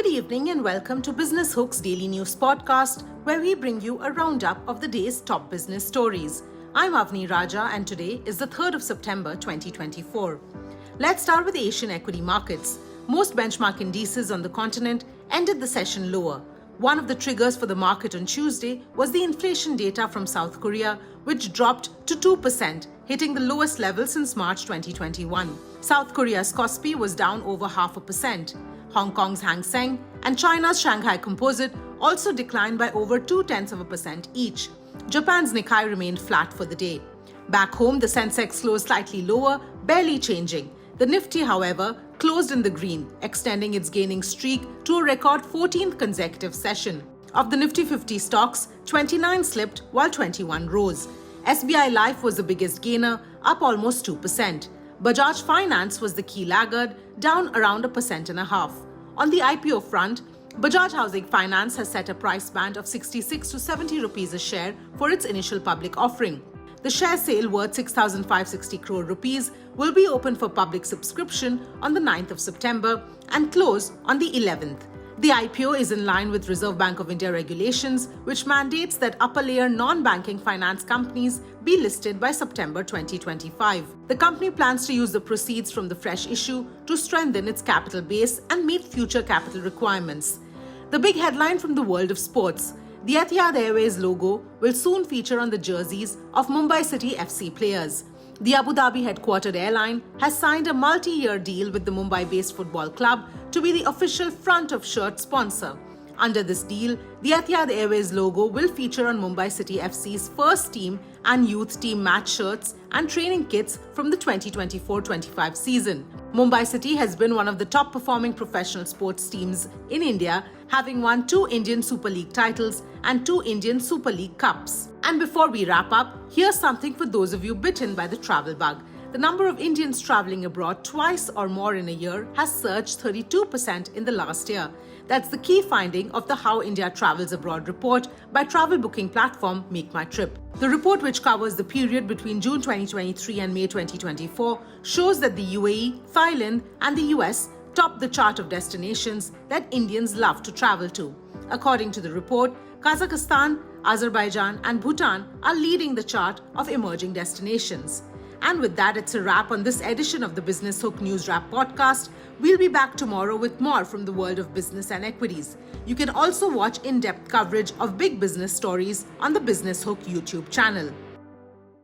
Good evening and welcome to Business Hook's Daily News Podcast, where we bring you a roundup of the day's top business stories. I'm Avni Raja and today is the 3rd of September 2024. Let's start with Asian equity markets. Most benchmark indices on the continent ended the session lower. One of the triggers for the market on Tuesday was the inflation data from South Korea, which dropped to 2%, hitting the lowest level since March 2021. South Korea's Kospi was down over 0.5%. Hong Kong's Hang Seng and China's Shanghai Composite also declined by over 0.2% each. Japan's Nikkei remained flat for the day. Back home, the Sensex closed slightly lower, barely changing. The Nifty, however, closed in the green, extending its gaining streak to a record 14th consecutive session. Of the Nifty 50 stocks, 29 slipped while 21 rose. SBI Life was the biggest gainer, up almost 2%. Bajaj Finance was the key laggard, down around 1.5%. On the IPO front, Bajaj Housing Finance has set a price band of 66 to 70 rupees a share for its initial public offering. The share sale worth 6,560 crore rupees will be open for public subscription on the 9th of September and close on the 11th. The IPO is in line with Reserve Bank of India regulations, which mandates that upper-layer non-banking finance companies be listed by September 2025. The company plans to use the proceeds from the fresh issue to strengthen its capital base and meet future capital requirements. The big headline from the world of sports: the Etihad Airways logo will soon feature on the jerseys of Mumbai City FC players. The Abu Dhabi headquartered airline has signed a multi-year deal with the Mumbai-based football club to be the official front-of-shirt sponsor. Under this deal, the Etihad Airways logo will feature on Mumbai City FC's first team and youth team match shirts and training kits from the 2024-25 season. Mumbai City has been one of the top-performing professional sports teams in India, having won 2 Indian Super League titles and 2 Indian Super League Cups. And before we wrap up, here's something for those of you bitten by the travel bug. The number of Indians traveling abroad twice or more in a year has surged 32% in the last year. That's the key finding of the How India Travels Abroad report by travel booking platform Make My Trip. The report, which covers the period between June 2023 and May 2024, shows that the UAE, Thailand, and the US top the chart of destinations that Indians love to travel to. According to the report, Kazakhstan, Azerbaijan, and Bhutan are leading the chart of emerging destinations. And with that, it's a wrap on this edition of the Business Hook News Wrap podcast. We'll be back tomorrow with more from the world of business and equities. You can also watch in-depth coverage of big business stories on the Business Hook YouTube channel.